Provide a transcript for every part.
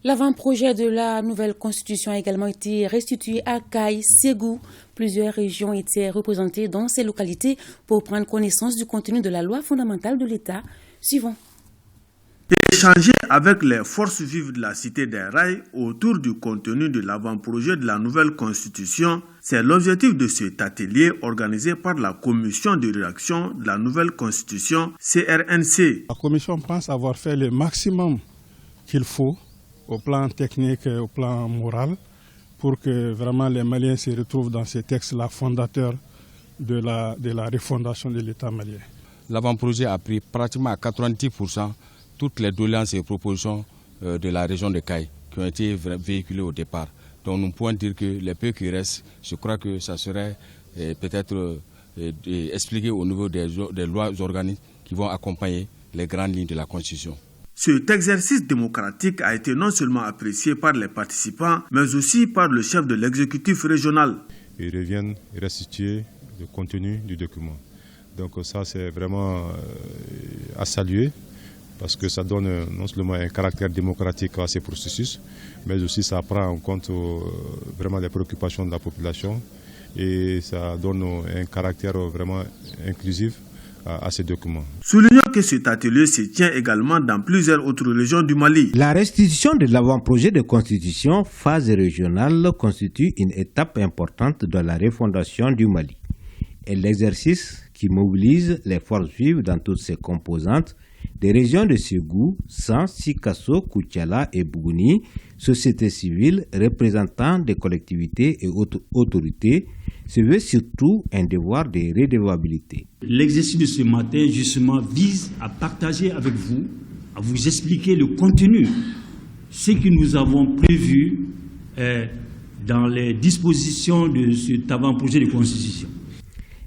L'avant-projet de la nouvelle constitution a également été restitué à Kayes, Ségou. Plusieurs régions étaient représentées dans ces localités pour prendre connaissance du contenu de la loi fondamentale de l'État. Suivons. Échanger avec les forces vives de la cité des rails autour du contenu de l'avant-projet de la nouvelle constitution, c'est l'objectif de cet atelier organisé par la commission de rédaction de la nouvelle constitution CRNC. La commission pense avoir fait le maximum qu'il faut au plan technique et au plan moral pour que vraiment les Maliens se retrouvent dans ces textes-là fondateurs de la refondation de l'État malien. L'avant-projet a pris pratiquement à 90% toutes les doléances et propositions de la région de Kayes qui ont été véhiculées au départ. Donc nous pouvons dire que les peu qui restent, je crois que ça serait peut-être expliqué au niveau des lois organiques qui vont accompagner les grandes lignes de la Constitution. Cet exercice démocratique a été non seulement apprécié par les participants, mais aussi par le chef de l'exécutif régional. Ils reviennent restituer le contenu du document. Donc ça, c'est vraiment à saluer, parce que ça donne non seulement un caractère démocratique à ces processus, mais aussi ça prend en compte vraiment les préoccupations de la population et ça donne un caractère vraiment inclusif à ces documents. Soulignons que cet atelier se tient également dans plusieurs autres régions du Mali. La restitution de l'avant-projet de constitution phase régionale constitue une étape importante dans la refondation du Mali. Et l'exercice qui mobilise les forces vives dans toutes ses composantes, des régions de Ségou, San, Sikasso, Koutiala et Bougouni, société civile, représentants des collectivités et autorités, se veut surtout un devoir de redevabilité. L'exercice de ce matin, justement, vise à partager avec vous, à vous expliquer le contenu, ce que nous avons prévu dans les dispositions de cet avant-projet de constitution.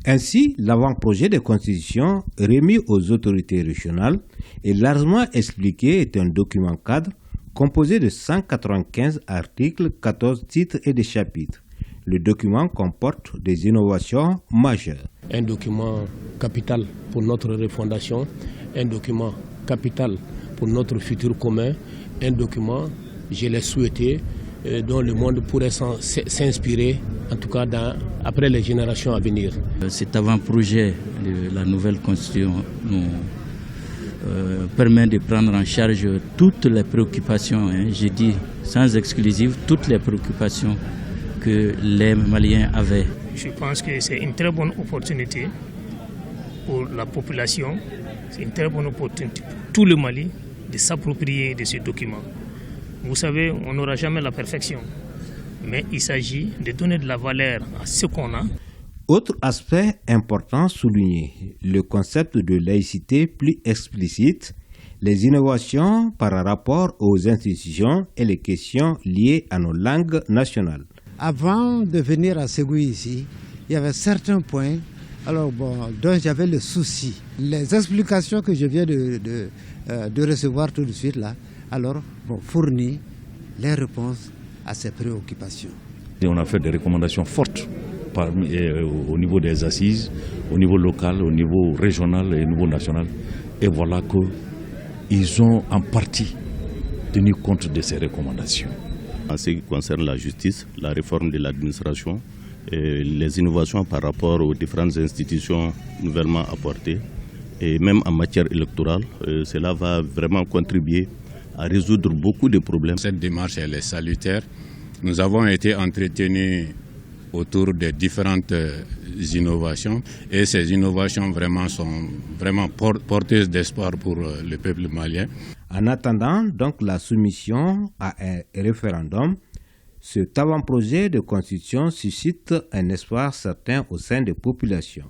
Ainsi, l'avant-projet de constitution remis aux autorités régionales et largement expliqué est un document cadre composé de 195 articles, 14 titres et des chapitres. Le document comporte des innovations majeures. Un document capital pour notre refondation, un document capital pour notre futur commun, un document, je l'ai souhaité, dont le monde pourrait s'inspirer, en tout cas après les générations à venir. Cet avant-projet de la nouvelle constitution nous permet de prendre en charge toutes les préoccupations, je dis sans exclusive, toutes les préoccupations que les Maliens avaient. Je pense que c'est une très bonne opportunité pour la population, c'est une très bonne opportunité pour tout le Mali de s'approprier de ce document. Vous savez, on n'aura jamais la perfection, mais il s'agit de donner de la valeur à ce qu'on a. Autre aspect important souligné, le concept de laïcité plus explicite, les innovations par rapport aux institutions et les questions liées à nos langues nationales. Avant de venir à Ségou ici, il y avait certains points dont j'avais le souci. Les explications que je viens de recevoir tout de suite là, fournit les réponses à ces préoccupations. Et on a fait des recommandations fortes au niveau des assises, au niveau local, au niveau régional et au niveau national. Et voilà qu'ils ont en partie tenu compte de ces recommandations. En ce qui concerne la justice, la réforme de l'administration, et les innovations par rapport aux différentes institutions nouvellement apportées, et même en matière électorale, cela va vraiment contribuer à résoudre beaucoup de problèmes. Cette démarche elle est salutaire. Nous avons été entretenus autour des différentes innovations et ces innovations sont vraiment porteuses d'espoir pour le peuple malien. En attendant donc la soumission à un référendum, cet avant-projet de constitution suscite un espoir certain au sein des populations.